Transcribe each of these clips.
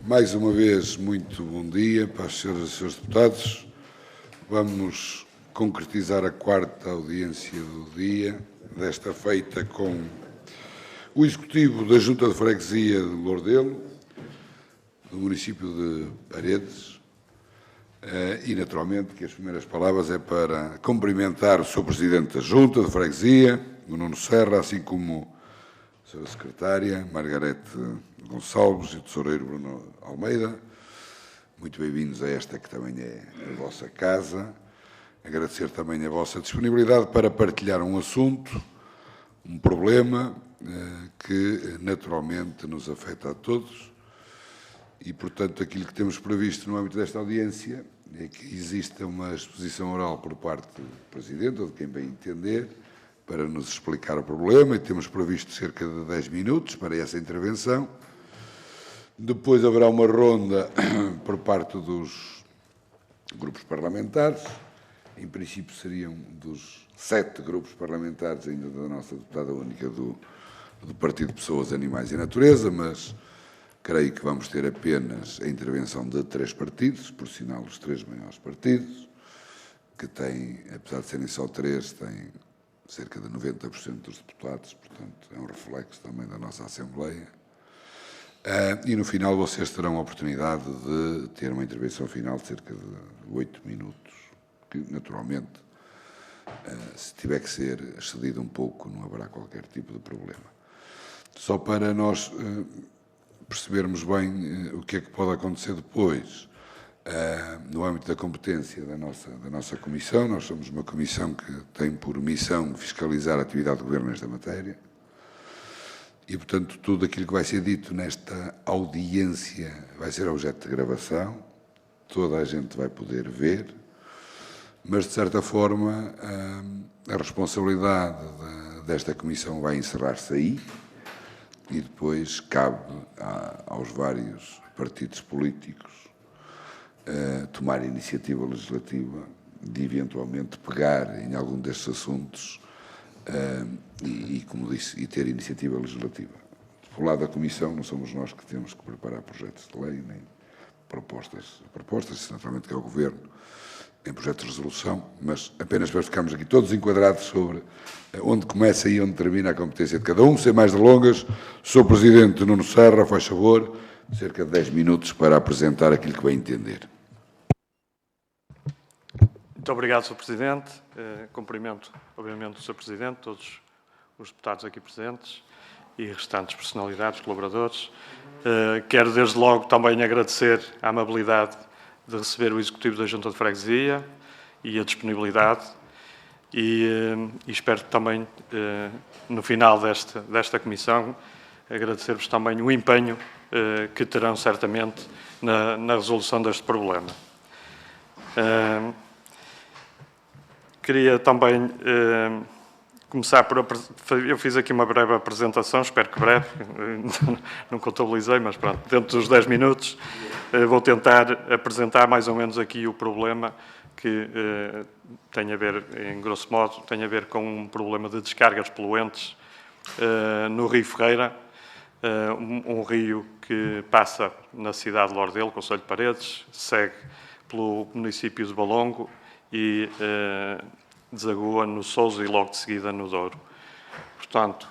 Mais uma vez, muito bom dia para as senhoras e senhores deputados. Vamos concretizar a quarta audiência do dia, desta feita com o Executivo da Junta de Freguesia de Lordelo, do município de Paredes, e, naturalmente, que as primeiras palavras é para cumprimentar o Sr. Presidente da Junta de Freguesia, o Nuno Serra, assim como a Sra. Secretária, Margarete Gonçalves, e o Tesoureiro Bruno Almeida. Muito bem-vindos a esta que também é a vossa casa. Agradecer também a vossa disponibilidade para partilhar um assunto, um problema que naturalmente nos afeta a todos e, portanto, aquilo que temos previsto no âmbito desta audiência é que exista uma exposição oral por parte do Presidente ou de quem bem entender para nos explicar o problema, e temos previsto cerca de 10 minutos para essa intervenção. Depois haverá uma ronda por parte dos grupos parlamentares. Em princípio seriam dos 7 grupos parlamentares ainda da nossa deputada única do Partido de Pessoas, Animais e Natureza, mas creio que vamos ter apenas a intervenção de 3 partidos, por sinal os 3 maiores partidos, que têm, apesar de serem só 3, têm cerca de 90% dos deputados, portanto é um reflexo também da nossa Assembleia. E no final vocês terão a oportunidade de ter uma intervenção final de cerca de 8 minutos, que naturalmente, se tiver que ser excedido um pouco, não haverá qualquer tipo de problema. Só para nós percebermos bem o que é que pode acontecer depois, no âmbito da competência da nossa Comissão. Nós somos uma Comissão que tem por missão fiscalizar a atividade do Governo nesta matéria e, portanto, tudo aquilo que vai ser dito nesta audiência vai ser objeto de gravação, toda a gente vai poder ver, mas, de certa forma, a responsabilidade desta Comissão vai encerrar-se aí e depois cabe aos vários partidos políticos tomar a iniciativa legislativa de, eventualmente, pegar em algum destes assuntos e, como disse, e ter iniciativa legislativa. Por lado da Comissão, não somos nós que temos que preparar projetos de lei, nem propostas, naturalmente, que é o Governo, em projetos de resolução, mas apenas para ficarmos aqui todos enquadrados sobre onde começa e onde termina a competência de cada um. Sem mais delongas, Sr. Presidente Nuno Serra, faz favor, cerca de 10 minutos para apresentar aquilo que vai entender. Muito obrigado, Sr. Presidente. Cumprimento, obviamente, o Sr. Presidente, todos os deputados aqui presentes e restantes personalidades, colaboradores. Quero, desde logo, também agradecer a amabilidade de receber o Executivo da Junta de Freguesia e a disponibilidade e espero também, no final desta comissão, agradecer-vos também o empenho que terão certamente na resolução deste problema. Queria também começar por... Eu fiz aqui uma breve apresentação, espero que breve, não contabilizei, mas pronto, dentro dos 10 minutos vou tentar apresentar mais ou menos aqui o problema que tem a ver, em grosso modo, tem a ver com um problema de descargas poluentes no Rio Ferreira, um rio que passa na cidade de Lordelo, concelho de Paredes, segue pelo município de Valongo e desagua no Sousa e logo de seguida no Douro. Portanto,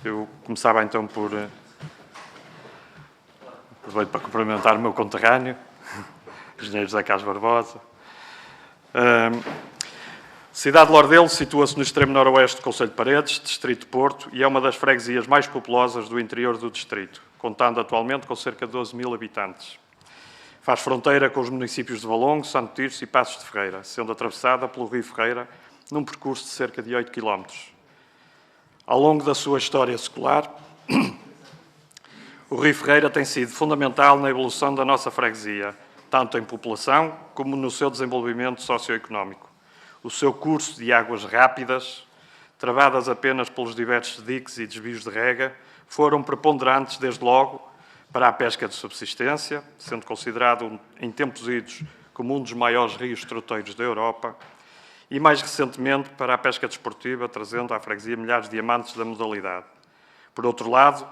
eu começava então por... Aproveito para cumprimentar o meu conterrâneo, o engenheiro José Carlos Barbosa. A cidade de Lordelo situa-se no extremo noroeste do concelho de Paredes, distrito de Porto, e é uma das freguesias mais populosas do interior do distrito, contando atualmente com cerca de 12.000 habitantes. Faz fronteira com os municípios de Valongo, Santo Tirso e Passos de Ferreira, sendo atravessada pelo Rio Ferreira num percurso de cerca de 8 km. Ao longo da sua história secular, o Rio Ferreira tem sido fundamental na evolução da nossa freguesia, tanto em população como no seu desenvolvimento socioeconómico. O seu curso de águas rápidas, travadas apenas pelos diversos diques e desvios de rega, foram preponderantes desde logo para a pesca de subsistência, sendo considerado em tempos idos como um dos maiores rios troteiros da Europa, e mais recentemente para a pesca desportiva, trazendo à freguesia milhares de amantes da modalidade. Por outro lado,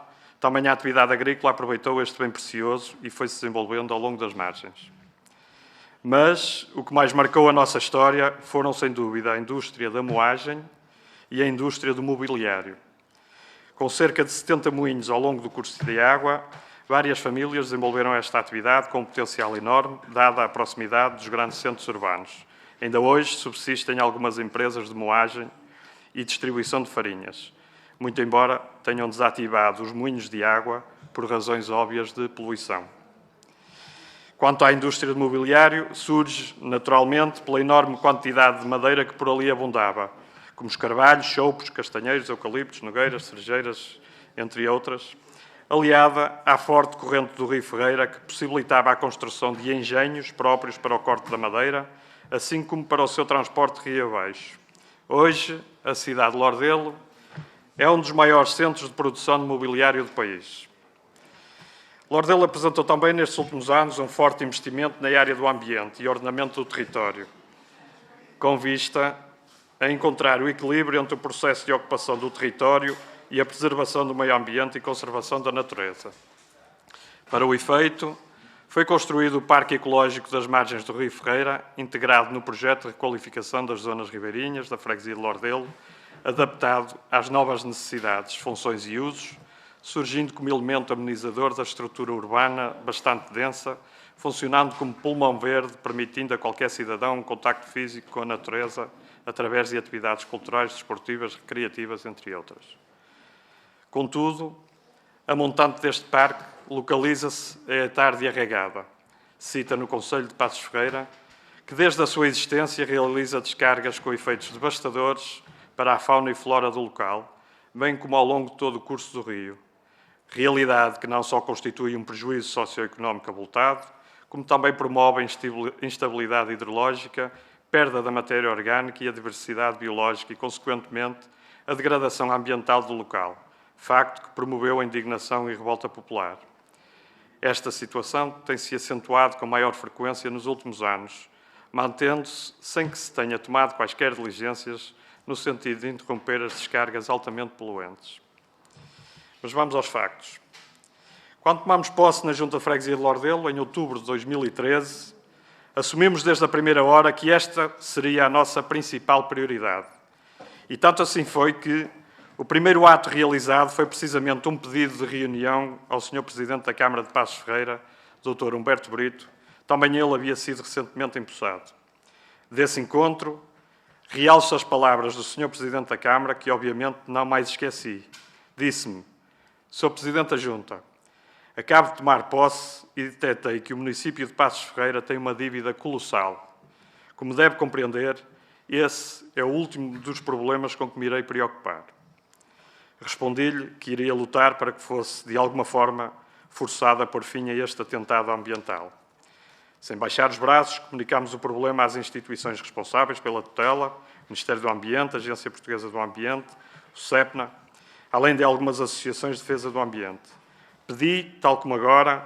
Também a atividade agrícola aproveitou este bem precioso e foi-se desenvolvendo ao longo das margens. Mas o que mais marcou a nossa história foram, sem dúvida, a indústria da moagem e a indústria do mobiliário. Com cerca de 70 moinhos ao longo do curso de água, várias famílias desenvolveram esta atividade com um potencial enorme, dada a proximidade dos grandes centros urbanos. Ainda hoje subsistem algumas empresas de moagem e distribuição de farinhas, muito embora tenham desativado os moinhos de água por razões óbvias de poluição. Quanto à indústria do mobiliário, surge naturalmente pela enorme quantidade de madeira que por ali abundava, como os carvalhos, choupos, castanheiros, eucaliptos, nogueiras, cerejeiras, entre outras, aliada à forte corrente do Rio Ferreira, que possibilitava a construção de engenhos próprios para o corte da madeira, assim como para o seu transporte rio abaixo. Hoje, a cidade de Lordelo é um dos maiores centros de produção de mobiliário do país. Lordelo apresentou também, nestes últimos anos, um forte investimento na área do ambiente e ordenamento do território, com vista a encontrar o equilíbrio entre o processo de ocupação do território e a preservação do meio ambiente e conservação da natureza. Para o efeito, foi construído o Parque Ecológico das Margens do Rio Ferreira, integrado no projeto de requalificação das zonas ribeirinhas da freguesia de Lordelo, adaptado às novas necessidades, funções e usos, surgindo como elemento amenizador da estrutura urbana bastante densa, funcionando como pulmão verde, permitindo a qualquer cidadão um contacto físico com a natureza através de atividades culturais, desportivas, recreativas, entre outras. Contudo, a montante deste parque localiza-se a Tarde Arregada, cita no concelho de Passos Ferreira, que desde a sua existência realiza descargas com efeitos devastadores para a fauna e flora do local, bem como ao longo de todo o curso do rio. Realidade que não só constitui um prejuízo socioeconómico avultado, como também promove a instabilidade hidrológica, perda da matéria orgânica e a diversidade biológica e, consequentemente, a degradação ambiental do local, facto que promoveu a indignação e revolta popular. Esta situação tem-se acentuado com maior frequência nos últimos anos, mantendo-se sem que se tenha tomado quaisquer diligências no sentido de interromper as descargas altamente poluentes. Mas vamos aos factos. Quando tomamos posse na Junta de Freguesia de Lordelo, em outubro de 2013, assumimos desde a primeira hora que esta seria a nossa principal prioridade. E tanto assim foi que o primeiro ato realizado foi precisamente um pedido de reunião ao Sr. Presidente da Câmara de Passos Ferreira, Dr. Humberto Brito, também ele havia sido recentemente empossado. Desse encontro, realço as palavras do Sr. Presidente da Câmara, que obviamente não mais esqueci. Disse-me: Sr. Presidente da Junta, acabo de tomar posse e detectei que o município de Passos Ferreira tem uma dívida colossal. Como deve compreender, esse é o último dos problemas com que me irei preocupar. Respondi-lhe que iria lutar para que fosse, de alguma forma, forçado a pôr fim a este atentado ambiental. Sem baixar os braços, comunicámos o problema às instituições responsáveis pela tutela, Ministério do Ambiente, Agência Portuguesa do Ambiente, o CEPNA, além de algumas associações de defesa do ambiente. Pedi, tal como agora,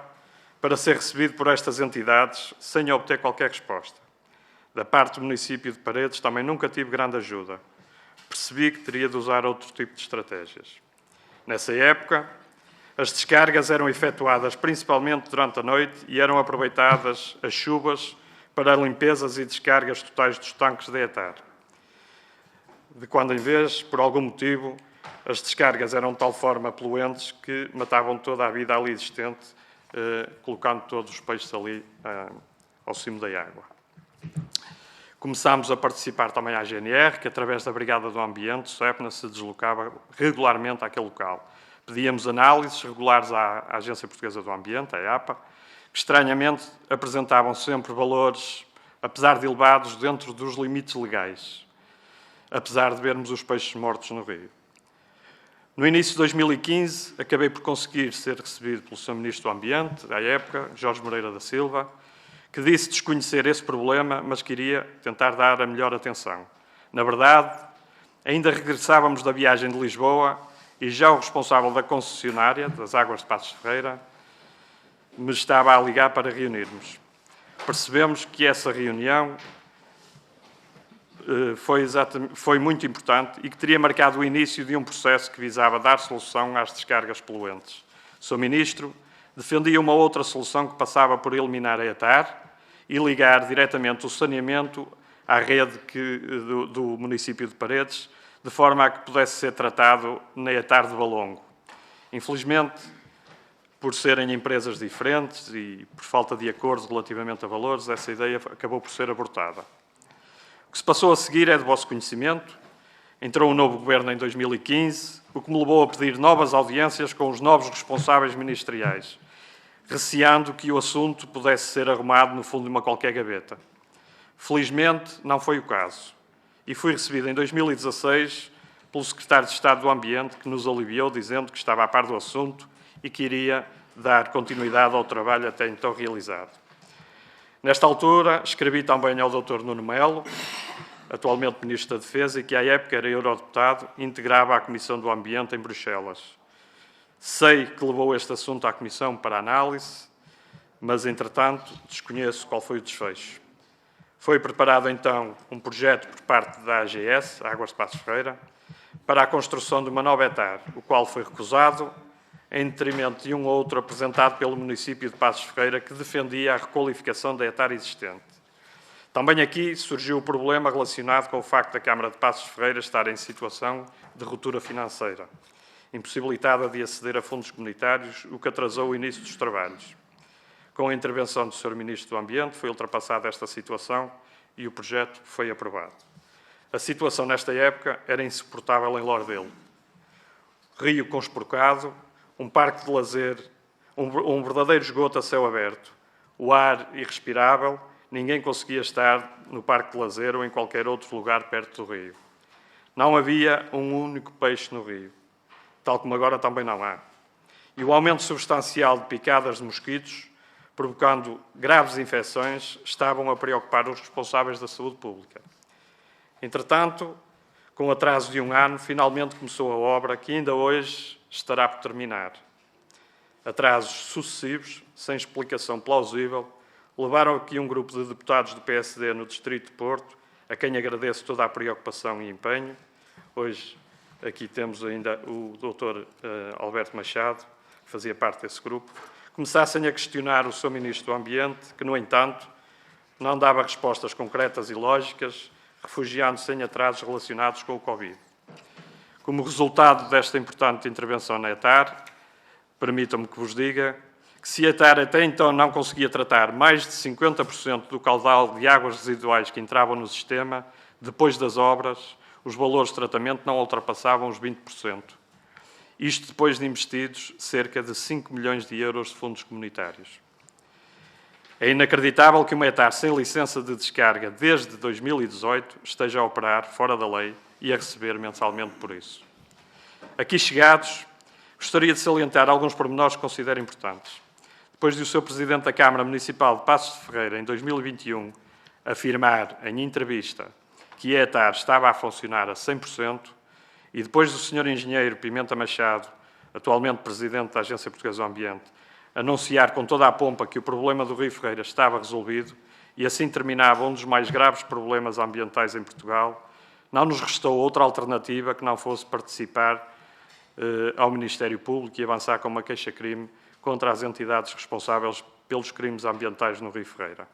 para ser recebido por estas entidades sem obter qualquer resposta. Da parte do município de Paredes também nunca tive grande ajuda. Percebi que teria de usar outro tipo de estratégias. Nessa época, as descargas eram efetuadas principalmente durante a noite e eram aproveitadas as chuvas para limpezas e descargas totais dos tanques de etar. De quando em vez, por algum motivo, as descargas eram de tal forma poluentes que matavam toda a vida ali existente, colocando todos os peixes ali ao cimo da água. Começámos a participar também à GNR, que através da Brigada do Ambiente, SEPNA, se deslocava regularmente àquele local. Pedíamos análises regulares à Agência Portuguesa do Ambiente, a EAPA, que estranhamente apresentavam sempre valores, apesar de elevados, dentro dos limites legais, apesar de vermos os peixes mortos no rio. No início de 2015, acabei por conseguir ser recebido pelo Sr. Ministro do Ambiente, à época, Jorge Moreira da Silva, que disse desconhecer esse problema, mas queria tentar dar a melhor atenção. Na verdade, ainda regressávamos da viagem de Lisboa e já o responsável da concessionária, das Águas de Passos Ferreira, me estava a ligar para reunirmos. Percebemos que essa reunião foi muito importante e que teria marcado o início de um processo que visava dar solução às descargas poluentes. O Sr. Ministro defendia uma outra solução que passava por eliminar a ETAR e ligar diretamente o saneamento à rede do município de Paredes, de forma a que pudesse ser tratado na ETAR de Valongo. Infelizmente, por serem empresas diferentes e por falta de acordo relativamente a valores, essa ideia acabou por ser abortada. O que se passou a seguir é de vosso conhecimento. Entrou um novo governo em 2015, o que me levou a pedir novas audiências com os novos responsáveis ministeriais, receando que o assunto pudesse ser arrumado no fundo de uma qualquer gaveta. Felizmente, não foi o caso. E fui recebido em 2016 pelo Secretário de Estado do Ambiente, que nos aliviou, dizendo que estava a par do assunto e que iria dar continuidade ao trabalho até então realizado. Nesta altura, escrevi também ao Dr. Nuno Melo, atualmente Ministro da Defesa, e que à época era eurodeputado e integrava a Comissão do Ambiente em Bruxelas. Sei que levou este assunto à Comissão para análise, mas, entretanto, desconheço qual foi o desfecho. Foi preparado, então, um projeto por parte da AGS, Águas de Passos Ferreira, para a construção de uma nova ETAR, o qual foi recusado, em detrimento de um outro apresentado pelo município de Passos Ferreira, que defendia a requalificação da ETAR existente. Também aqui surgiu o problema relacionado com o facto da Câmara de Passos Ferreira estar em situação de ruptura financeira, impossibilitada de aceder a fundos comunitários, o que atrasou o início dos trabalhos. Com a intervenção do Sr. Ministro do Ambiente, foi ultrapassada esta situação e o projeto foi aprovado. A situação nesta época era insuportável em Lordelo. Rio conspurcado, um parque de lazer, um verdadeiro esgoto a céu aberto, o ar irrespirável, ninguém conseguia estar no parque de lazer ou em qualquer outro lugar perto do rio. Não havia um único peixe no rio, tal como agora também não há. E o aumento substancial de picadas de mosquitos, provocando graves infecções, estavam a preocupar os responsáveis da saúde pública. Entretanto, com atraso de 1 ano, finalmente começou a obra, que ainda hoje estará por terminar. Atrasos sucessivos, sem explicação plausível, levaram aqui um grupo de deputados do PSD no Distrito de Porto, a quem agradeço toda a preocupação e empenho. Hoje aqui temos ainda o Dr. Alberto Machado, que fazia parte desse grupo, começassem a questionar o Sr. Ministro do Ambiente, que, no entanto, não dava respostas concretas e lógicas, refugiando-se em atrasos relacionados com o Covid. Como resultado desta importante intervenção na ETAR, permitam-me que vos diga que se a ETAR até então não conseguia tratar mais de 50% do caudal de águas residuais que entravam no sistema, depois das obras, os valores de tratamento não ultrapassavam os 20%. Isto depois de investidos cerca de 5 milhões de euros de fundos comunitários. É inacreditável que uma ETAR sem licença de descarga desde 2018 esteja a operar fora da lei e a receber mensalmente por isso. Aqui chegados, gostaria de salientar alguns pormenores que considero importantes. Depois de o Sr. Presidente da Câmara Municipal de Passos de Ferreira, em 2021, afirmar em entrevista que a ETAR estava a funcionar a 100%, e depois do Sr. Engenheiro Pimenta Machado, atualmente Presidente da Agência Portuguesa do Ambiente, anunciar com toda a pompa que o problema do Rio Ferreira estava resolvido e assim terminava um dos mais graves problemas ambientais em Portugal, não nos restou outra alternativa que não fosse participar ao Ministério Público e avançar com uma queixa-crime contra as entidades responsáveis pelos crimes ambientais no Rio Ferreira.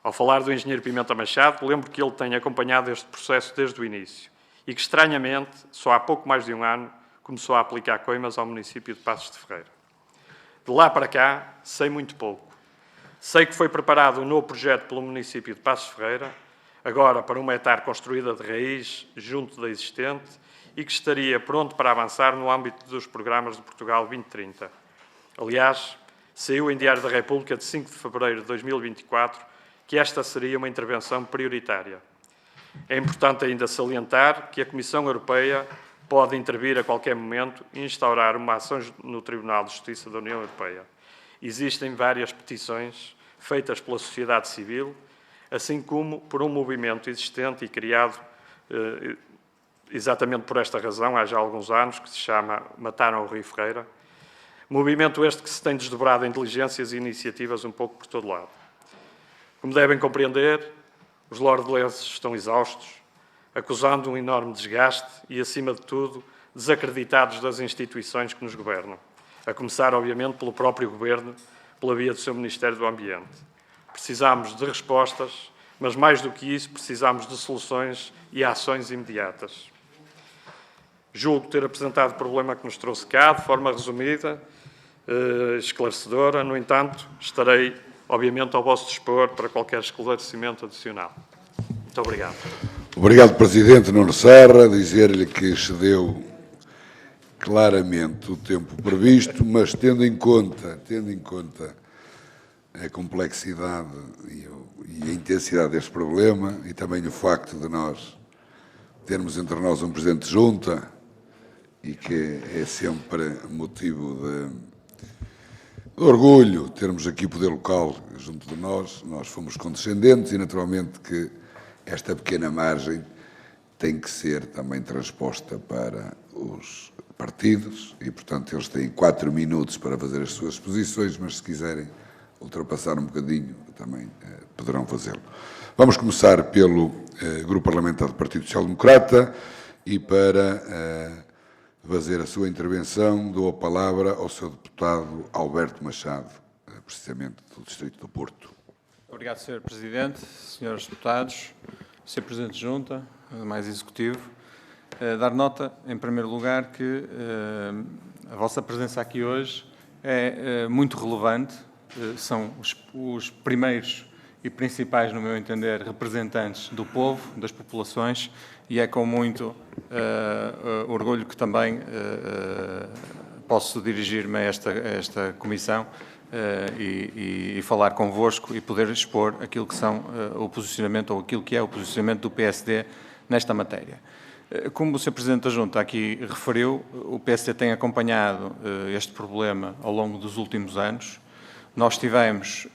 Ao falar do Engenheiro Pimenta Machado, lembro que ele tem acompanhado este processo desde o início e que, estranhamente, só há pouco mais de 1 ano, começou a aplicar coimas ao município de Passos de Ferreira. De lá para cá, sei muito pouco. Sei que foi preparado um novo projeto pelo município de Passos de Ferreira, agora para uma ETAR construída de raiz junto da existente e que estaria pronto para avançar no âmbito dos programas de Portugal 2030. Aliás, saiu em Diário da República de 5 de fevereiro de 2024 que esta seria uma intervenção prioritária. É importante ainda salientar que a Comissão Europeia pode intervir a qualquer momento e instaurar uma ação no Tribunal de Justiça da União Europeia. Existem várias petições feitas pela sociedade civil, assim como por um movimento existente e criado exatamente por esta razão, há já alguns anos, que se chama Mataram o Rio Ferreira. Movimento este que se tem desdobrado em diligências e iniciativas um pouco por todo lado. Como devem compreender, os lordelenses estão exaustos, acusando um enorme desgaste e, acima de tudo, desacreditados das instituições que nos governam. a começar, obviamente, pelo próprio Governo, pela via do seu Ministério do Ambiente. Precisamos de respostas, mas mais do que isso, precisamos de soluções e ações imediatas. Julgo ter apresentado o problema que nos trouxe cá, de forma resumida, esclarecedora. No entanto, estarei, obviamente, ao vosso dispor para qualquer esclarecimento adicional. Muito obrigado. Obrigado, Presidente Nuno Serra. Dizer-lhe que excedeu claramente o tempo previsto, mas tendo em conta a complexidade e a intensidade deste problema e também o facto de nós termos entre nós um Presidente de Junta e que é sempre motivo de orgulho termos aqui o poder local junto de nós fomos condescendentes e naturalmente que esta pequena margem tem que ser também transposta para os partidos e, portanto, eles têm 4 minutos para fazer as suas exposições, mas se quiserem ultrapassar um bocadinho, também poderão fazê-lo. Vamos começar pelo Grupo Parlamentar do Partido Social Democrata e para fazer a sua intervenção dou a palavra ao seu deputado Alberto Machado, precisamente do Distrito do Porto. Obrigado, Sr. Presidente, Srs. Deputados, Sr. Presidente de Junta, mais Executivo. Dar nota, em primeiro lugar, que a vossa presença aqui hoje é muito relevante. São os primeiros e principais, no meu entender, representantes do povo, das populações, e é com muito orgulho que também posso dirigir-me a esta comissão e falar convosco e poder expor aquilo que são o posicionamento ou aquilo que é o posicionamento do PSD nesta matéria. Como o Sr. Presidente da Junta aqui referiu, o PSD tem acompanhado este problema ao longo dos últimos anos. Nós tivemos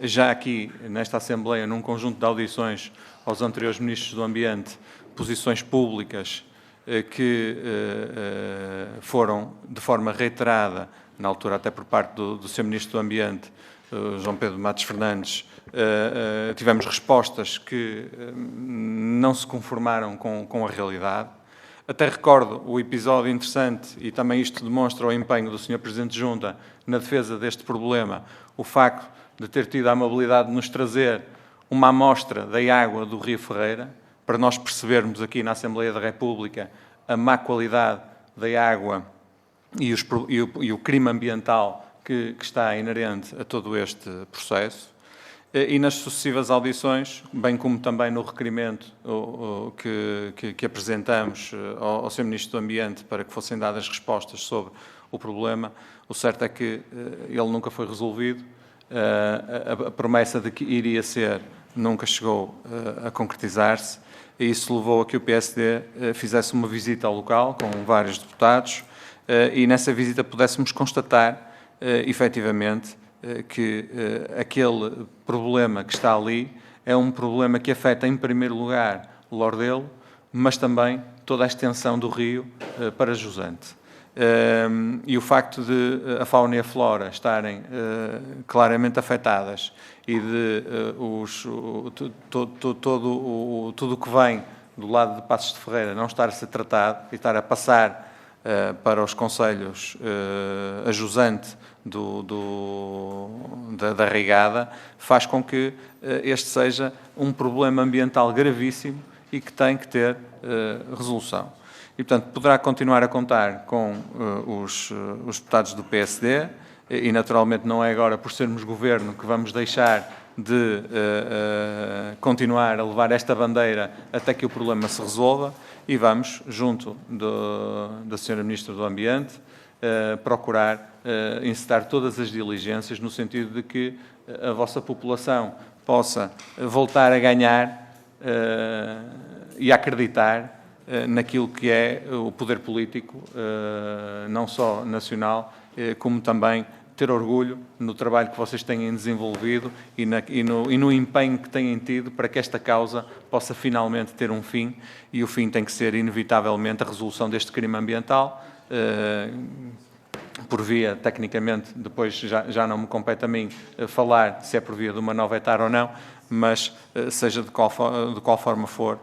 já aqui nesta Assembleia, num conjunto de audições aos anteriores Ministros do Ambiente, posições públicas que foram de forma reiterada, na altura até por parte do Sr. Ministro do Ambiente, João Pedro Matos Fernandes, tivemos respostas que não se conformaram com a realidade. Até recordo o episódio interessante, e também isto demonstra o empenho do Sr. Presidente de Junta na defesa deste problema, o facto de ter tido a amabilidade de nos trazer uma amostra da água do Rio Ferreira, para nós percebermos aqui na Assembleia da República a má qualidade da água e o crime ambiental que está inerente a todo este processo. E nas sucessivas audições, bem como também no requerimento que apresentamos ao Sr. Ministro do Ambiente para que fossem dadas respostas sobre o problema, o certo é que ele nunca foi resolvido. A promessa de que iria ser nunca chegou a concretizar-se, e isso levou a que o PSD fizesse uma visita ao local com vários deputados e nessa visita pudéssemos constatar, efetivamente, que aquele problema que está ali é um problema que afeta, em primeiro lugar, Lordelo, mas também toda a extensão do rio para Jusante. E o facto de a fauna e a flora estarem claramente afetadas e de tudo o que vem do lado de Passos de Ferreira não estar a ser tratado e estar a passar para os concelhos a jusante da Rigada, faz com que este seja um problema ambiental gravíssimo e que tem que ter resolução. E, portanto, poderá continuar a contar com os deputados do PSD e, naturalmente, não é agora por sermos governo que vamos deixar de continuar a levar esta bandeira até que o problema se resolva e vamos, junto da Sra. Ministra do Ambiente, procurar incitar todas as diligências no sentido de que a vossa população possa voltar a ganhar e a acreditar naquilo que é o poder político, não só nacional, como também ter orgulho no trabalho que vocês têm desenvolvido e no empenho que têm tido para que esta causa possa finalmente ter um fim, e o fim tem que ser, inevitavelmente, a resolução deste crime ambiental, por via, tecnicamente, depois já não me compete a mim falar se é por via de uma nova hectare ou não, mas seja de qual forma for,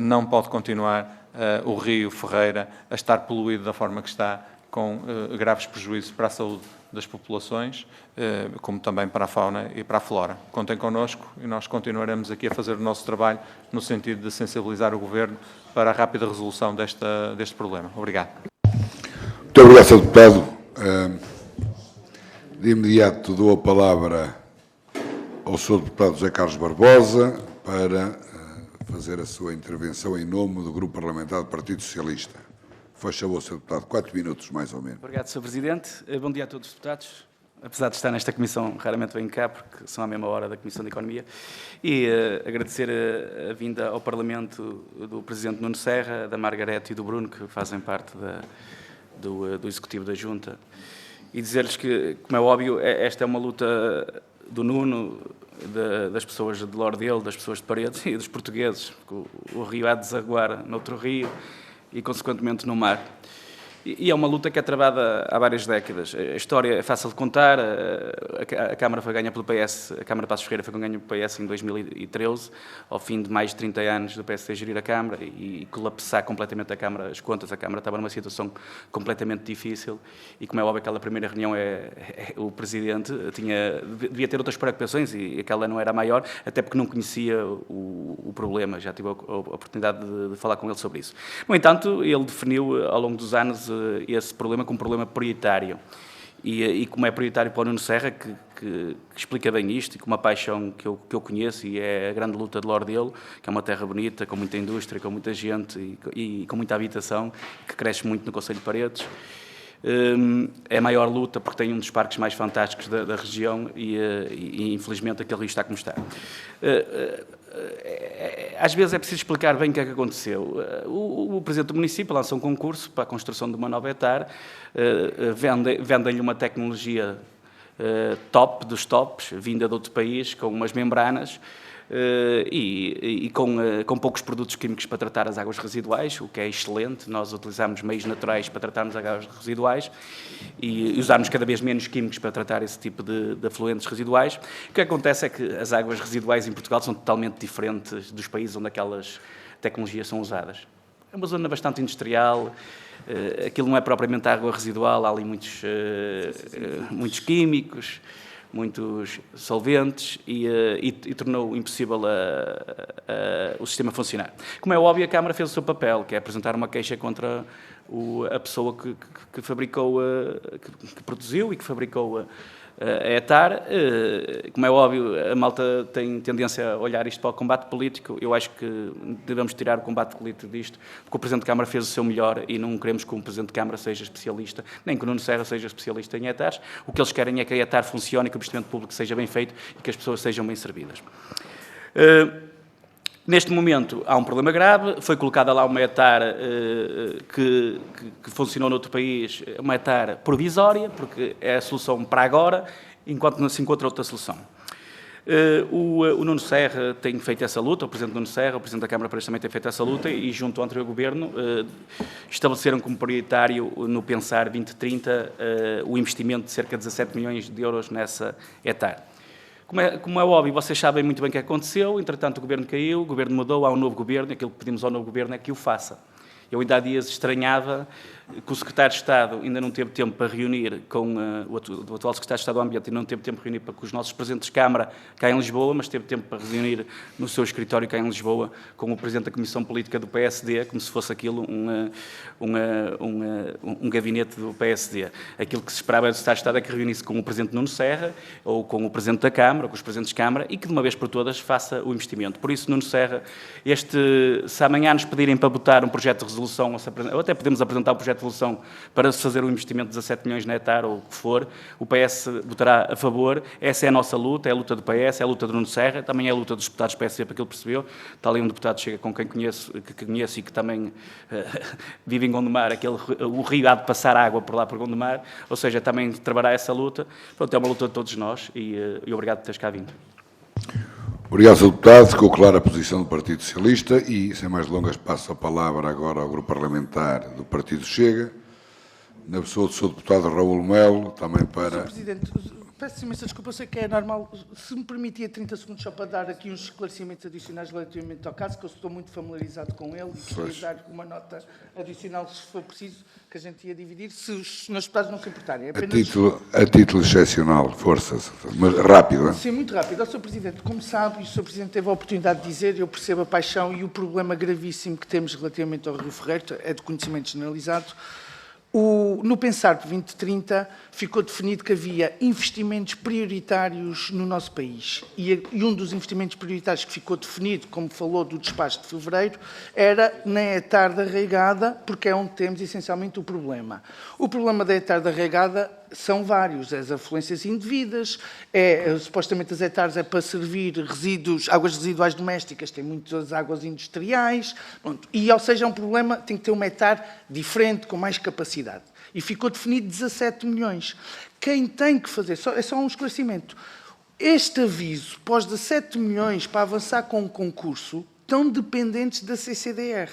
não pode continuar o Rio Ferreira a estar poluído da forma que está, com graves prejuízos para a saúde das populações, como também para a fauna e para a flora. Contem connosco e nós continuaremos aqui a fazer o nosso trabalho no sentido de sensibilizar o Governo para a rápida resolução deste problema. Obrigado. Muito obrigado, Sr. Deputado. De imediato dou a palavra ao Sr. Deputado José Carlos Barbosa para fazer a sua intervenção em nome do Grupo Parlamentar do Partido Socialista. Faz favor, Sr. Deputado, 4 minutos, mais ou menos. Obrigado, Sr. Presidente. Bom dia a todos os deputados. Apesar de estar nesta comissão, raramente venho cá, porque são à mesma hora da Comissão de Economia. E agradecer a vinda ao Parlamento do Presidente Nuno Serra, da Margarete e do Bruno, que fazem parte do Executivo da Junta. E dizer-lhes que, como é óbvio, esta é uma luta do Nuno, das pessoas de Lordelo, das pessoas de Paredes e dos portugueses, porque o rio há de desaguar noutro rio e, consequentemente, no mar. E é uma luta que é travada há várias décadas. A história é fácil de contar. A Câmara foi ganha pelo PS, a Câmara de Passos Ferreira foi ganha pelo PS em 2013, ao fim de mais de 30 anos do PSD gerir a Câmara e colapsar completamente a Câmara, as contas. A Câmara estava numa situação completamente difícil e, como é óbvio, aquela primeira reunião o Presidente devia ter outras preocupações e aquela não era a maior, até porque não conhecia o problema. Já tive a oportunidade de falar com ele sobre isso. No entanto, ele definiu ao longo dos anos esse problema como um problema prioritário. E como é prioritário para o Nuno Serra, que explica bem isto, e com uma paixão que eu conheço, e é a grande luta de Lordelo, que é uma terra bonita, com muita indústria, com muita gente e com muita habitação, que cresce muito no Concelho de Paredes. É a maior luta porque tem um dos parques mais fantásticos da região e infelizmente aquele rio está como está. Às vezes é preciso explicar bem o que é que aconteceu. O Presidente do município lançou um concurso para a construção de uma nova etar, vendem-lhe uma tecnologia top dos tops, vinda de outro país, com umas membranas, e com poucos produtos químicos para tratar as águas residuais, o que é excelente. Nós utilizamos meios naturais para tratarmos as águas residuais e usarmos cada vez menos químicos para tratar esse tipo de afluentes residuais. O que acontece é que as águas residuais em Portugal são totalmente diferentes dos países onde aquelas tecnologias são usadas. É uma zona bastante industrial, aquilo não é propriamente água residual, há ali muitos químicos, muitos solventes e tornou impossível o sistema funcionar. Como é óbvio, a Câmara fez o seu papel, que é apresentar uma queixa contra a pessoa que fabricou, que produziu e que fabricou a etar. Como é óbvio, a malta tem tendência a olhar isto para o combate político. Eu acho que devemos tirar o combate político disto, porque o Presidente de Câmara fez o seu melhor e não queremos que o Presidente de Câmara seja especialista, nem que o Nuno Serra seja especialista em etares. O que eles querem é que a etar funcione, que o investimento público seja bem feito e que as pessoas sejam bem servidas. Neste momento há um problema grave, foi colocada lá uma etar que funcionou noutro país, uma etar provisória, porque é a solução para agora, enquanto não se encontra outra solução. O Nuno Serra tem feito essa luta, o Presidente Nuno Serra, o Presidente da Câmara também tem feito essa luta e, junto ao anterior Governo, estabeleceram como prioritário no Pensar 2030 o investimento de cerca de 17 milhões de euros nessa etar. Como é óbvio, vocês sabem muito bem o que aconteceu, entretanto o Governo caiu, o Governo mudou, há um novo Governo, e aquilo que pedimos ao novo Governo é que o faça. Eu ainda há dias estranhava que o Secretário de Estado ainda não teve tempo para reunir com o atual Secretário de Estado do Ambiente, e não teve tempo para reunir com os nossos Presidentes de Câmara cá em Lisboa, mas teve tempo para reunir no seu escritório cá em Lisboa com o Presidente da Comissão Política do PSD, como se fosse aquilo um gabinete do PSD. Aquilo que se esperava do Secretário de Estado é que reunisse com o Presidente Nuno Serra, ou com o Presidente da Câmara, ou com os Presidentes de Câmara, e que de uma vez por todas faça o investimento. Por isso, Nuno Serra, se amanhã nos pedirem para votar um projeto de resolução, ou até podemos apresentar um projeto de resolução para se fazer um investimento de 17 milhões na etar, ou o que for, o PS votará a favor. Essa é a nossa luta, é a luta do PS, é a luta do Nuno Serra, também é a luta dos deputados do PSD, para que ele percebeu. Está ali um deputado chega com quem conheço e que também vive em Gondomar, o rio há de passar água por lá por Gondomar, ou seja, também trabalhar essa luta. Pronto, é uma luta de todos nós e obrigado por teres cá vindo. Obrigado, Sr. Deputado. Ficou clara a posição do Partido Socialista e, sem mais delongas, passo a palavra agora ao Grupo Parlamentar do Partido Chega, na pessoa do Sr. Deputado Raul Melo, também para... Sr. Presidente, Peço imensa desculpa, eu sei que é normal. Se me permitia 30 segundos só para dar aqui uns esclarecimentos adicionais relativamente ao caso, que eu estou muito familiarizado com ele e queria dar uma nota adicional, se for preciso, que a gente ia dividir, se os senhores deputados não se importarem. A título excepcional, força, mas rápido. Sim, muito rápido. Ao Sr. Presidente, como sabe, e o Sr. Presidente teve a oportunidade de dizer, eu percebo a paixão e o problema gravíssimo que temos relativamente ao Rio Ferreiro, é de conhecimento generalizado. No Pensar 2030 ficou definido que havia investimentos prioritários no nosso país e um dos investimentos prioritários que ficou definido, como falou do despacho de fevereiro, era na etarda regada, porque é onde temos essencialmente o problema. O problema da etarda regada são vários, as afluências indevidas, supostamente as hectares é para servir resíduos, águas residuais domésticas, tem muitas águas industriais, pronto. E, ou seja, é um problema, tem que ter uma hectare diferente, com mais capacidade. E ficou definido 17 milhões. Quem tem que fazer, é só um esclarecimento, este aviso, pós 17 milhões para avançar com o concurso, estão dependentes da CCDR.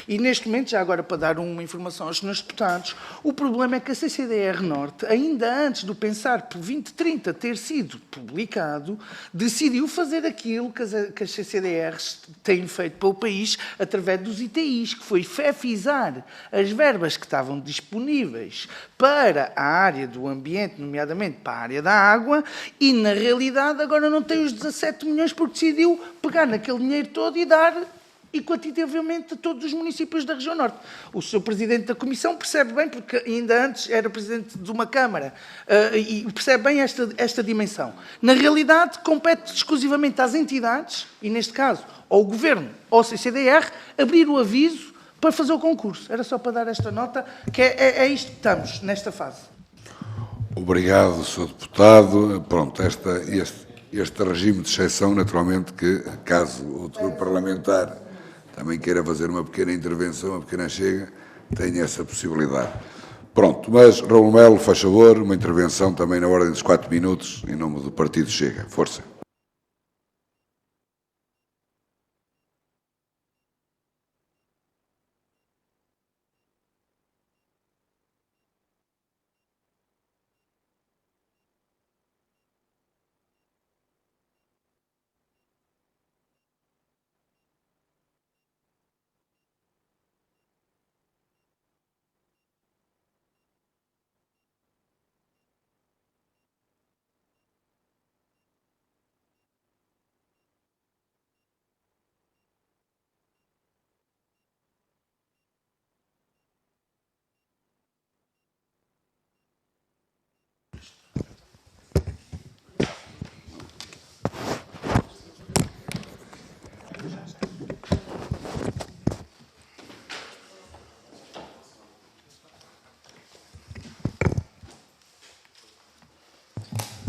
E neste momento, já agora para dar uma informação aos senhores deputados, o problema é que a CCDR Norte, ainda antes do Pensar por 2030 ter sido publicado, decidiu fazer aquilo que as CCDRs têm feito para o país através dos ITIs, que foi fefizar as verbas que estavam disponíveis para a área do ambiente, nomeadamente para a área da água, e na realidade agora não tem os 17 milhões porque decidiu pegar naquele dinheiro todo e dar e quantitativamente a todos os municípios da região norte. O Sr. Presidente da Comissão percebe bem, porque ainda antes era Presidente de uma Câmara, e percebe bem esta dimensão. Na realidade, compete exclusivamente às entidades, e neste caso ao Governo ou ao CCDR, abrir o aviso para fazer o concurso. Era só para dar esta nota, que é isto que estamos nesta fase. Obrigado, Sr. Deputado. Pronto, este regime de exceção, naturalmente, que caso outro grupo parlamentar também queira fazer uma pequena intervenção, uma pequena chega, tem essa possibilidade. Pronto, mas Raul Melo, faz favor, uma intervenção também na ordem dos 4 minutos, em nome do Partido Chega. Força.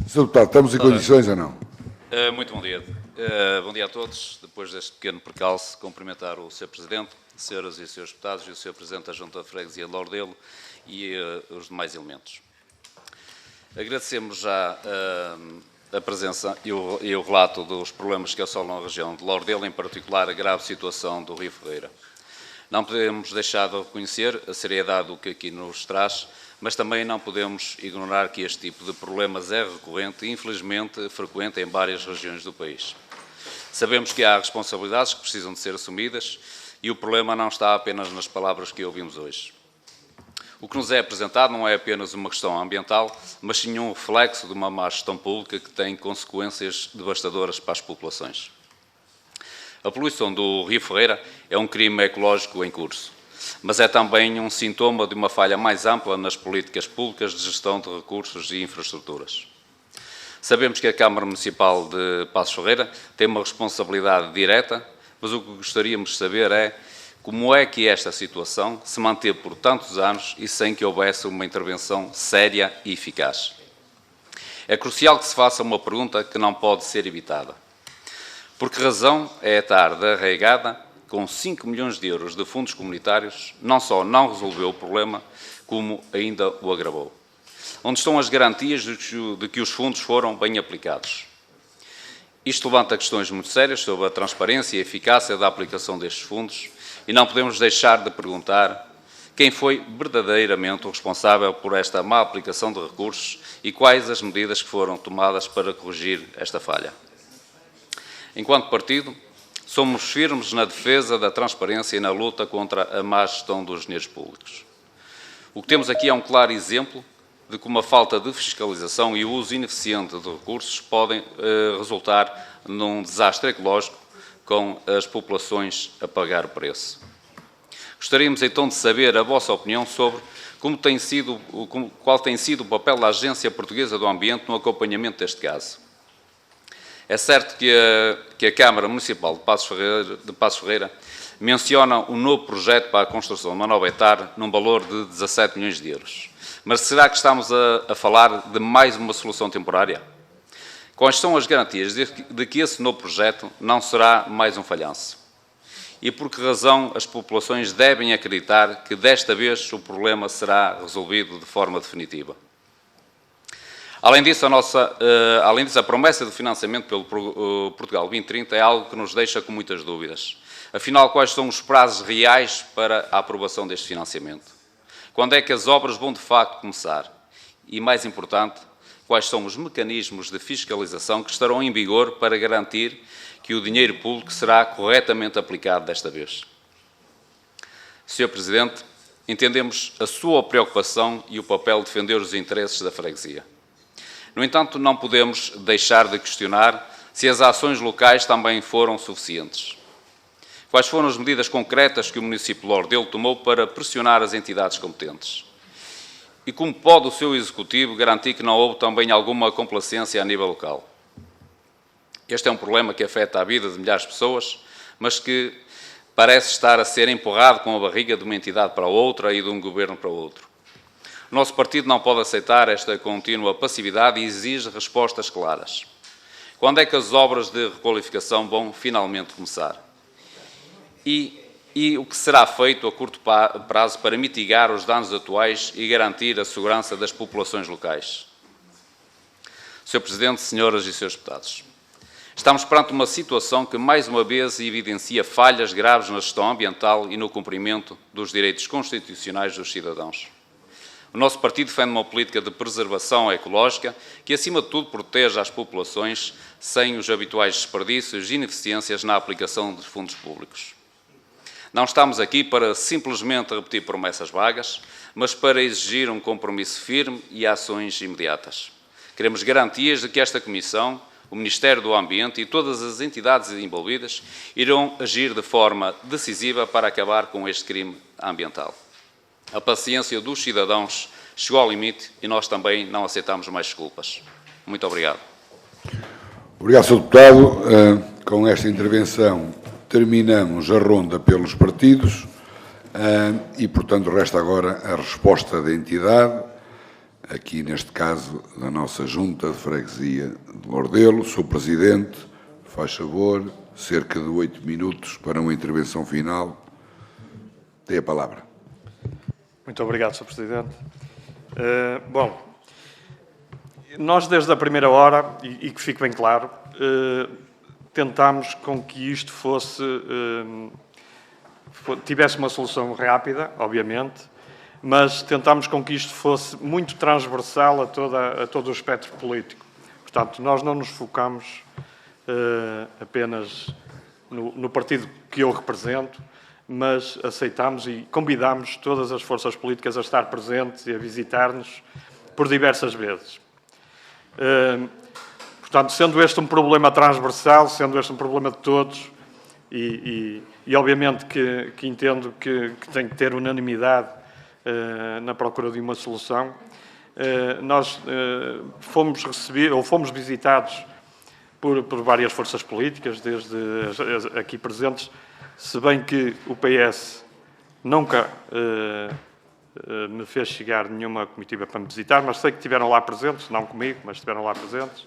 Sr. Deputado, estamos em condições ou não? Muito bom dia. Bom dia a todos. Depois deste pequeno percalço, cumprimentar o Sr. Presidente, senhoras e senhores deputados e o Sr. Presidente da Junta de Freguesia de Lordelo e os demais elementos. Agradecemos já a presença e o relato dos problemas que assolam a região de Lordelo, em particular a grave situação do Rio Ferreira. Não podemos deixar de reconhecer a seriedade do que aqui nos traz, mas também não podemos ignorar que este tipo de problemas é recorrente e, infelizmente, frequente em várias regiões do país. Sabemos que há responsabilidades que precisam de ser assumidas e o problema não está apenas nas palavras que ouvimos hoje. O que nos é apresentado não é apenas uma questão ambiental, mas sim um reflexo de uma má gestão pública que tem consequências devastadoras para as populações. A poluição do Rio Ferreira é um crime ecológico em curso, mas é também um sintoma de uma falha mais ampla nas políticas públicas de gestão de recursos e infraestruturas. Sabemos que a Câmara Municipal de Passos Ferreira tem uma responsabilidade direta, mas o que gostaríamos de saber é como é que esta situação se manteve por tantos anos e sem que houvesse uma intervenção séria e eficaz. É crucial que se faça uma pergunta que não pode ser evitada. Por que razão é a hectare arraigada, com 5 milhões de euros de fundos comunitários, não só não resolveu o problema, como ainda o agravou? Onde estão as garantias de que os fundos foram bem aplicados? Isto levanta questões muito sérias sobre a transparência e a eficácia da aplicação destes fundos e não podemos deixar de perguntar quem foi verdadeiramente o responsável por esta má aplicação de recursos e quais as medidas que foram tomadas para corrigir esta falha. Enquanto partido, somos firmes na defesa da transparência e na luta contra a má gestão dos dinheiros públicos. O que temos aqui é um claro exemplo de como a falta de fiscalização e o uso ineficiente de recursos podem resultar num desastre ecológico com as populações a pagar o preço. Gostaríamos então de saber a vossa opinião sobre qual tem sido o papel da Agência Portuguesa do Ambiente no acompanhamento deste caso. É certo que a Câmara Municipal de Passos Ferreira menciona um novo projeto para a construção de uma nova etar num valor de 17 milhões de euros. Mas será que estamos a falar de mais uma solução temporária? Quais são as garantias de que esse novo projeto não será mais um falhanço? E por que razão as populações devem acreditar que desta vez o problema será resolvido de forma definitiva? Além disso, a promessa de financiamento pelo Portugal 2030 é algo que nos deixa com muitas dúvidas. Afinal, quais são os prazos reais para a aprovação deste financiamento? Quando é que as obras vão de facto começar? E, mais importante, quais são os mecanismos de fiscalização que estarão em vigor para garantir que o dinheiro público será corretamente aplicado desta vez? Sr. Presidente, entendemos a sua preocupação e o papel de defender os interesses da freguesia. No entanto, não podemos deixar de questionar se as ações locais também foram suficientes. Quais foram as medidas concretas que o município de Lordelo tomou para pressionar as entidades competentes? E como pode o seu Executivo garantir que não houve também alguma complacência a nível local? Este é um problema que afeta a vida de milhares de pessoas, mas que parece estar a ser empurrado com a barriga de uma entidade para outra e de um governo para outro. O nosso partido não pode aceitar esta contínua passividade e exige respostas claras. Quando é que as obras de requalificação vão finalmente começar? E o que será feito a curto prazo para mitigar os danos atuais e garantir a segurança das populações locais? Sr. Presidente, senhoras e senhores deputados, estamos perante uma situação que mais uma vez evidencia falhas graves na gestão ambiental e no cumprimento dos direitos constitucionais dos cidadãos. O nosso partido defende uma política de preservação ecológica que, acima de tudo, proteja as populações sem os habituais desperdícios e ineficiências na aplicação dos fundos públicos. Não estamos aqui para simplesmente repetir promessas vagas, mas para exigir um compromisso firme e ações imediatas. Queremos garantias de que esta Comissão, o Ministério do Ambiente e todas as entidades envolvidas irão agir de forma decisiva para acabar com este crime ambiental. A paciência dos cidadãos chegou ao limite e nós também não aceitamos mais desculpas. Muito obrigado. Obrigado, Sr. Deputado. Com esta intervenção terminamos a ronda pelos partidos e, portanto, resta agora a resposta da entidade, aqui neste caso da nossa Junta de Freguesia de Lordelo. Sr. Presidente, faz favor, cerca de 8 minutos para uma intervenção final. Tem a palavra. Muito obrigado, Sr. Presidente. Bom, nós desde a primeira hora, e que fique bem claro, tentámos com que isto tivesse uma solução rápida, obviamente, mas tentámos com que isto fosse muito transversal a todo o espectro político. Portanto, nós não nos focamos apenas no partido que eu represento, mas aceitámos e convidámos todas as forças políticas a estar presentes e a visitar-nos por diversas vezes. Portanto, sendo este um problema transversal, sendo este um problema de todos, e obviamente que entendo que tem que ter unanimidade na procura de uma solução, nós fomos visitados por várias forças políticas, desde aqui presentes, se bem que o PS nunca me fez chegar nenhuma comitiva para me visitar, mas sei que estiveram lá presentes, não comigo, mas estiveram lá presentes.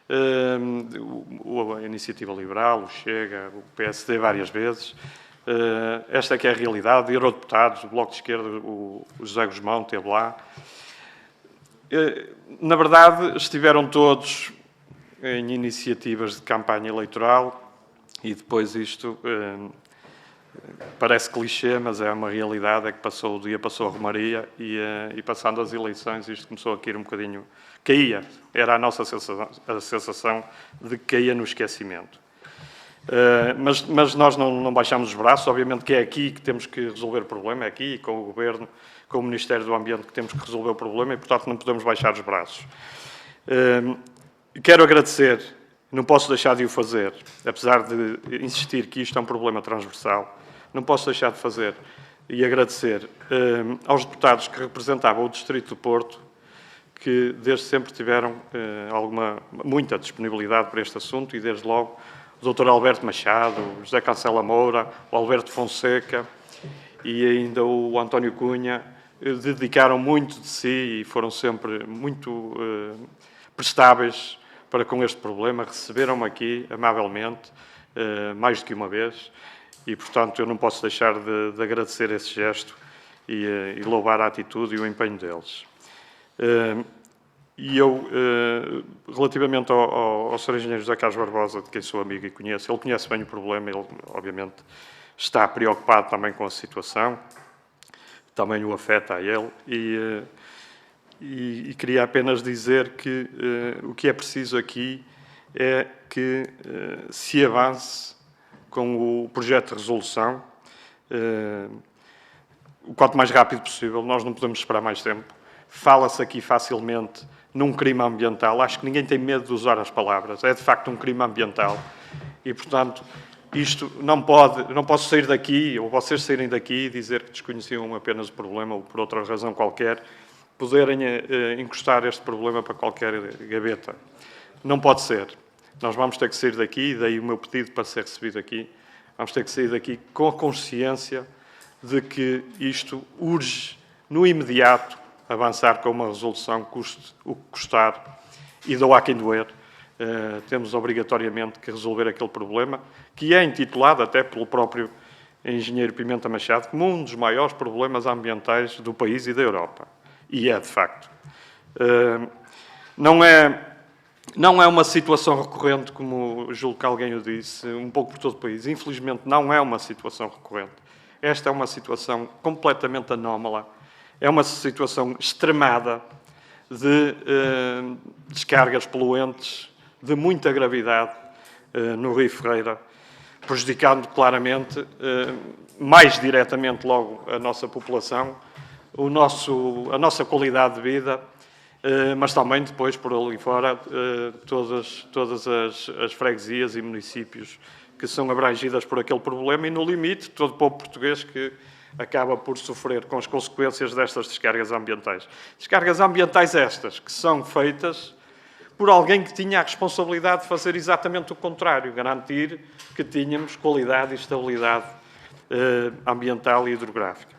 A Iniciativa Liberal, o Chega, o PSD várias vezes. Esta é que é a realidade. Eurodeputados, o Bloco de Esquerda, o José Guzmão esteve lá. Na verdade, estiveram todos em iniciativas de campanha eleitoral e depois isto Parece clichê, mas é uma realidade, é que o dia passou a romaria e passando as eleições isto começou a cair um bocadinho, era a nossa sensação de que caía no esquecimento. Mas nós não baixamos os braços, obviamente que é aqui que temos que resolver o problema, é aqui com o Governo, com o Ministério do Ambiente que temos que resolver o problema e, portanto, não podemos baixar os braços. Quero agradecer, não posso deixar de o fazer, apesar de insistir que isto é um problema transversal, não posso deixar de fazer e agradecer aos deputados que representavam o Distrito do Porto, que desde sempre tiveram muita disponibilidade para este assunto e, desde logo, o Dr. Alberto Machado, o José Cancela Moura, o Alberto Fonseca e ainda o António Cunha dedicaram muito de si e foram sempre muito prestáveis para com este problema. Receberam-me aqui amavelmente, mais do que uma vez, e, portanto, eu não posso deixar de agradecer esse gesto e louvar a atitude e o empenho deles. E eu, relativamente ao Sr. Engenheiro José Carlos Barbosa, de quem sou amigo e conheço, ele conhece bem o problema, ele, obviamente, está preocupado também com a situação, também o afeta a ele, e queria apenas dizer que o que é preciso aqui é que se avance com o projeto de resolução, o quanto mais rápido possível. Nós não podemos esperar mais tempo. Fala-se aqui facilmente num crime ambiental. Acho que ninguém tem medo de usar as palavras. É, de facto, um crime ambiental. E, portanto, isto não posso sair daqui, ou vocês saírem daqui e dizer que desconheciam apenas o problema, ou por outra razão qualquer, poderem encostar este problema para qualquer gaveta. Não pode ser. Nós vamos ter que sair daqui, e daí o meu pedido para ser recebido aqui, vamos ter que sair daqui com a consciência de que isto urge, no imediato, avançar com uma resolução, custe o que custar, e doa a quem doer. Temos obrigatoriamente que resolver aquele problema, que é intitulado até pelo próprio engenheiro Pimenta Machado como um dos maiores problemas ambientais do país e da Europa. E é, de facto. Não é uma situação recorrente, como julgo que alguém o disse, um pouco por todo o país. Infelizmente, não é uma situação recorrente. Esta é uma situação completamente anómala. É uma situação extremada de descargas poluentes de muita gravidade no Rio Ferreira, prejudicando claramente, mais diretamente logo, a nossa população, a nossa qualidade de vida, mas também depois, por ali fora, todas as freguesias e municípios que são abrangidas por aquele problema e, no limite, todo o povo português que acaba por sofrer com as consequências destas descargas ambientais. Descargas ambientais estas, que são feitas por alguém que tinha a responsabilidade de fazer exatamente o contrário, garantir que tínhamos qualidade e estabilidade ambiental e hidrográfica.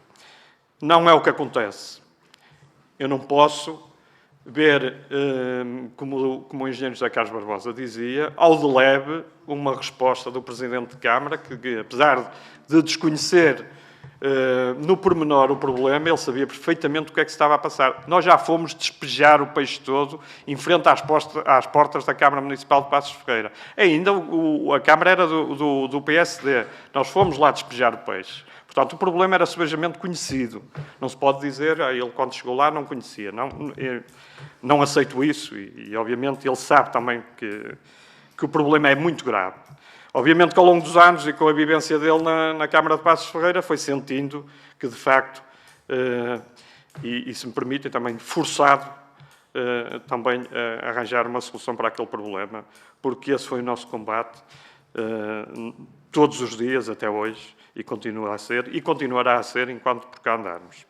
Não é o que acontece. Eu não posso ver, como o engenheiro José Carlos Barbosa dizia, ao de leve, uma resposta do Presidente de Câmara, que apesar de desconhecer no pormenor o problema, ele sabia perfeitamente o que é que se estava a passar. Nós já fomos despejar o peixe todo em frente às portas da Câmara Municipal de Passos Ferreira. Ainda a Câmara era do PSD. Nós fomos lá despejar o peixe. Portanto, o problema era sebejamente conhecido. Não se pode dizer, ele quando chegou lá não conhecia. Não aceito isso e obviamente, ele sabe também que o problema é muito grave. Obviamente que ao longo dos anos e com a vivência dele na Câmara de Passos Ferreira foi sentindo que, de facto, e se me permitem, também forçado também a arranjar uma solução para aquele problema, porque esse foi o nosso combate todos os dias até hoje e continua a ser e continuará a ser enquanto por cá andarmos.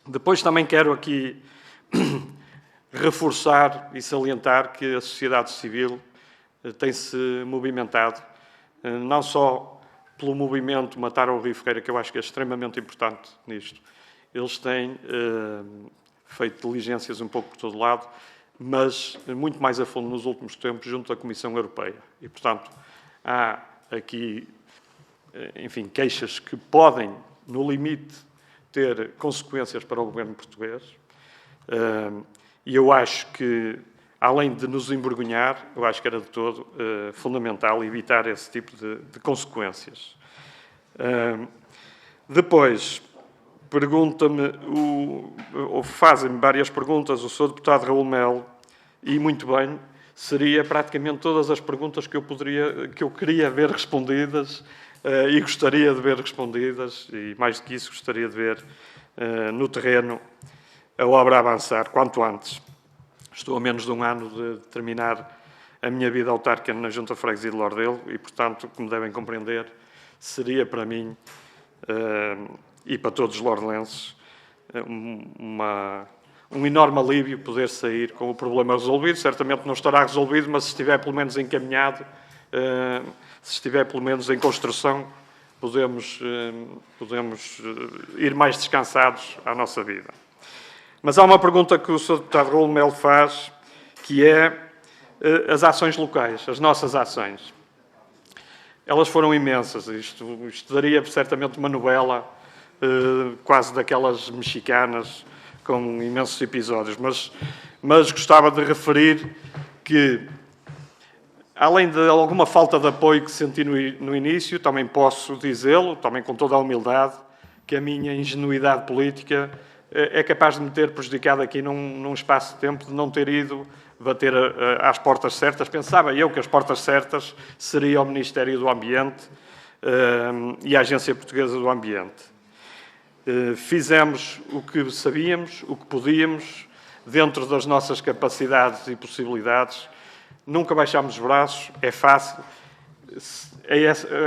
Depois também quero aqui reforçar e salientar que a sociedade civil tem-se movimentado, não só pelo movimento Matar o Rio Ferreira, que eu acho que é extremamente importante nisto. Eles têm feito diligências um pouco por todo lado, mas muito mais a fundo nos últimos tempos junto da Comissão Europeia. E, portanto, há aqui, enfim, queixas que podem, no limite, ter consequências para o governo português. E eu acho que, além de nos envergonhar, eu acho que era de todo fundamental evitar esse tipo de consequências. Depois, pergunta-me, ou fazem-me várias perguntas o Sr. Deputado Raul Melo, e muito bem, seria praticamente todas as perguntas que eu queria ver respondidas e gostaria de ver respondidas, e mais do que isso, gostaria de ver no terreno a obra avançar quanto antes. Estou a menos de um ano de terminar a minha vida autárquica na Junta de Freguesia de Lordelo e, portanto, como devem compreender, seria para mim e para todos os lordelenses um enorme alívio poder sair com o problema resolvido. Certamente não estará resolvido, mas se estiver pelo menos encaminhado, se estiver pelo menos em construção, podemos ir mais descansados à nossa vida. Mas há uma pergunta que o Sr. Deputado Raul Melo faz, que é as ações locais, as nossas ações. Elas foram imensas. Isto daria certamente uma novela, quase daquelas mexicanas, com imensos episódios. Mas gostava de referir que, além de alguma falta de apoio que senti no início, também posso dizê-lo, também com toda a humildade, que a minha ingenuidade política é capaz de me ter prejudicado aqui num espaço de tempo de não ter ido bater às portas certas. Pensava eu que as portas certas seriam o Ministério do Ambiente e a Agência Portuguesa do Ambiente. Fizemos o que sabíamos, o que podíamos, dentro das nossas capacidades e possibilidades. Nunca baixámos os braços, é fácil.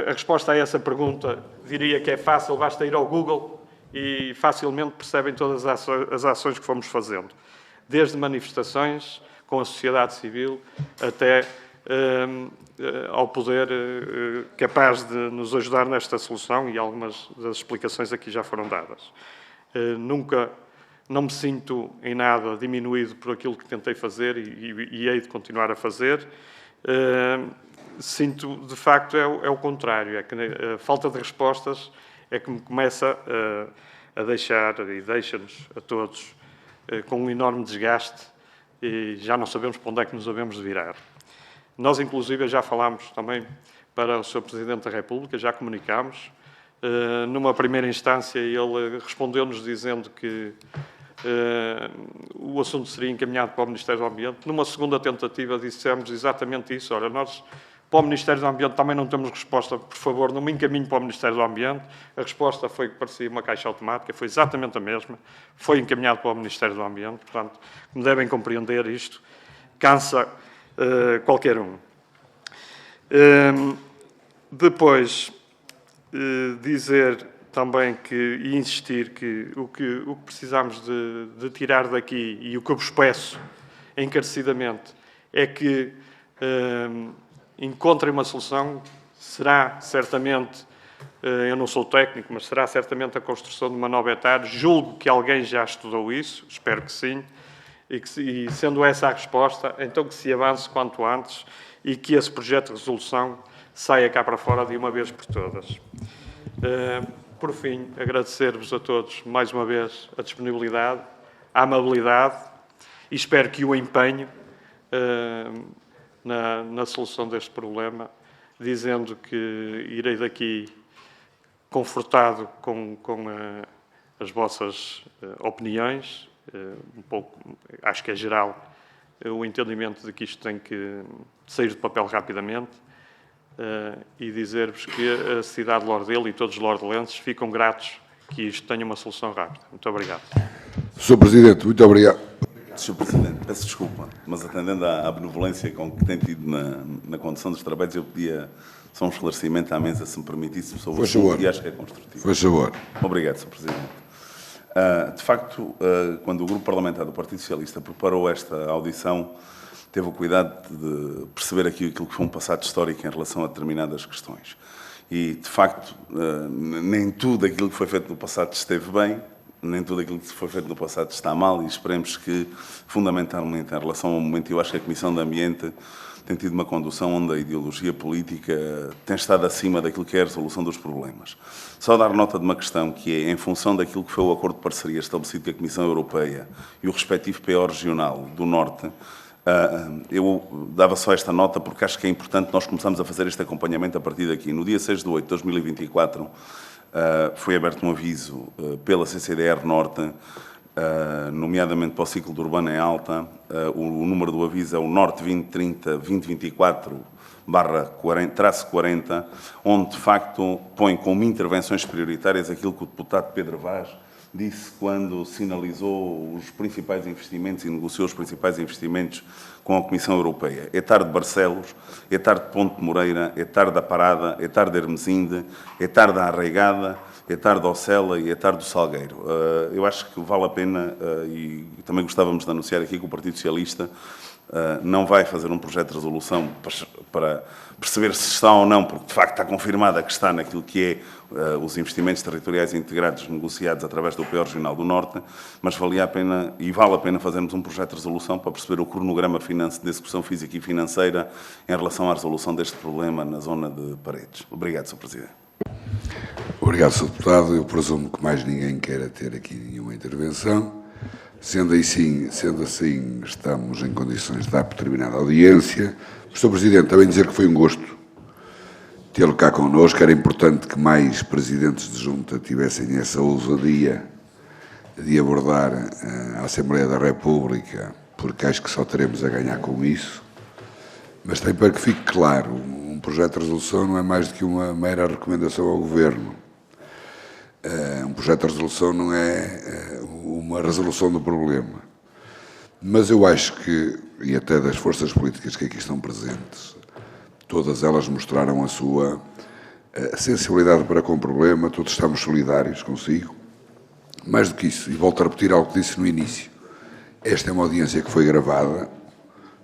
A resposta a essa pergunta diria que é fácil, basta ir ao Google e facilmente percebem todas as ações que fomos fazendo. Desde manifestações com a sociedade civil até ao poder capaz de nos ajudar nesta solução, e algumas das explicações aqui já foram dadas. Nunca, não me sinto em nada diminuído por aquilo que tentei fazer e hei de continuar a fazer. Sinto, de facto, é o contrário, é que a falta de respostas é que me começa a deixar, e deixa-nos a todos, com um enorme desgaste, e já não sabemos para onde é que nos havemos de virar. Nós, inclusive, já falámos também para o Sr. Presidente da República, já comunicámos. Numa primeira instância, ele respondeu-nos dizendo que o assunto seria encaminhado para o Ministério do Ambiente. Numa segunda tentativa, dissemos exatamente isso. Olha, nós, para o Ministério do Ambiente, também não temos resposta. Por favor, não me encaminhe para o Ministério do Ambiente. A resposta foi que parecia uma caixa automática, foi exatamente a mesma. Foi encaminhado para o Ministério do Ambiente. Portanto, como devem compreender, isto cansa qualquer um. Depois, dizer também e insistir que o que precisamos de tirar daqui, e o que eu vos peço encarecidamente, é que encontrem uma solução. Será certamente, eu não sou técnico, mas será certamente a construção de uma nova etar. Julgo que alguém já estudou isso, espero que sim, e sendo essa a resposta, então que se avance quanto antes e que esse projeto de resolução saia cá para fora de uma vez por todas. Por fim, agradecer-vos a todos mais uma vez a disponibilidade, a amabilidade, e espero que o empenho na solução deste problema, dizendo que irei daqui confortado com as vossas opiniões, um pouco, acho que é geral, o entendimento de que isto tem que sair do papel rapidamente, e dizer-vos que a cidade de Lordelo e todos os lordelenses ficam gratos que isto tenha uma solução rápida. Muito obrigado. Sr. Presidente, muito obrigado. Sr. Presidente, peço desculpa, mas atendendo à benevolência com que tem tido na condução dos trabalhos, eu pedia só um esclarecimento à mesa, se me permitisse, sobre o assunto, e acho que é construtivo. Faz favor. Obrigado, Sr. Presidente. De facto, quando o Grupo Parlamentar do Partido Socialista preparou esta audição, teve o cuidado de perceber aqui aquilo que foi um passado histórico em relação a determinadas questões. E, de facto, nem tudo aquilo que foi feito no passado esteve bem, nem tudo aquilo que foi feito no passado está mal, e esperemos que, fundamentalmente, em relação ao momento, eu acho que a Comissão de Ambiente tem tido uma condução onde a ideologia política tem estado acima daquilo que é a resolução dos problemas. Só dar nota de uma questão que é, em função daquilo que foi o acordo de parceria estabelecido com a Comissão Europeia e o respectivo PO regional do Norte, Eu dava só esta nota porque acho que é importante nós começarmos a fazer este acompanhamento a partir daqui. No dia 6/8 de 2024 foi aberto um aviso pela CCDR Norte, nomeadamente para o ciclo de urbano em alta. O número do aviso é o Norte 2030-2024/40, onde de facto põe como intervenções prioritárias aquilo que o deputado Pedro Vaz disse quando sinalizou os principais investimentos e negociou os principais investimentos com a Comissão Europeia. Etar de Barcelos, Etar de Ponte de Moreira, Etar da Parada, Etar de Hermesinde, Etar da Arraigada, Etar de Ocela e Etar do Salgueiro. Eu acho que vale a pena, e também gostávamos de anunciar aqui que o Partido Socialista não vai fazer um projeto de resolução para perceber se está ou não, porque de facto está confirmada que está naquilo que é os investimentos territoriais integrados negociados através do PO Regional do Norte, mas valia a pena e vale a pena fazermos um projeto de resolução para perceber o cronograma de execução física e financeira em relação à resolução deste problema na zona de Paredes. Obrigado, Sr. Presidente. Obrigado, Sr. Deputado. Eu presumo que mais ninguém queira ter aqui nenhuma intervenção. Sendo assim, estamos em condições de dar por terminada a audiência. Sr. Presidente, também dizer que foi um gosto tê-lo cá connosco. Era importante que mais presidentes de junta tivessem essa ousadia de abordar a Assembleia da República, porque acho que só teremos a ganhar com isso. Mas também para que fique claro, um projeto de resolução não é mais do que uma mera recomendação ao Governo. Um projeto de resolução não é uma resolução do problema. Mas eu acho que, e até das forças políticas que aqui estão presentes, todas elas mostraram a sua sensibilidade para com o problema, todos estamos solidários consigo. Mais do que isso, e volto a repetir algo que disse no início, esta é uma audiência que foi gravada,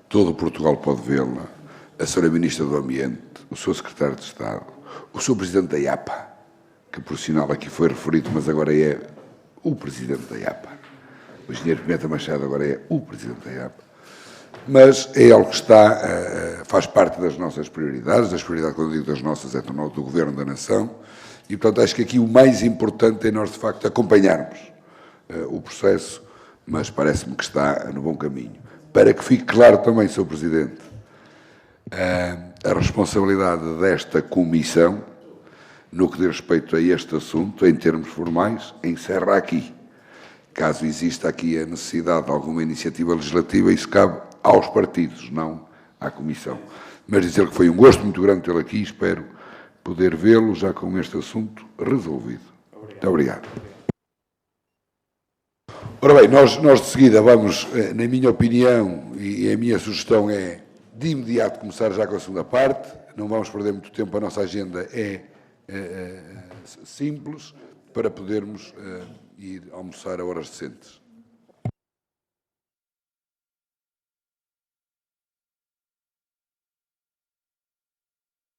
todo o Portugal pode vê-la, a Sra. Ministra do Ambiente, o Sr. Secretário de Estado, o Sr. Presidente da IAPA, que por sinal aqui foi referido, mas agora é o Presidente da IAPA. O Engenheiro Pimenta Machado agora é o Presidente da IAPA. Mas é algo que faz parte das nossas prioridades, das prioridades, quando eu digo das nossas, é do Governo da Nação, e portanto acho que aqui o mais importante é nós de facto acompanharmos o processo, mas parece-me que está no bom caminho. Para que fique claro também, Sr. Presidente, a responsabilidade desta Comissão, no que diz respeito a este assunto, em termos formais, encerra aqui. Caso exista aqui a necessidade de alguma iniciativa legislativa, isso cabe aos partidos, não à Comissão. Mas dizer que foi um gosto muito grande tê-lo aqui, espero poder vê-lo já com este assunto resolvido. Muito obrigado. Ora bem, nós de seguida vamos, na minha opinião, e a minha sugestão é de imediato começar já com a segunda parte, não vamos perder muito tempo, a nossa agenda é simples, para podermos ir almoçar a horas decentes.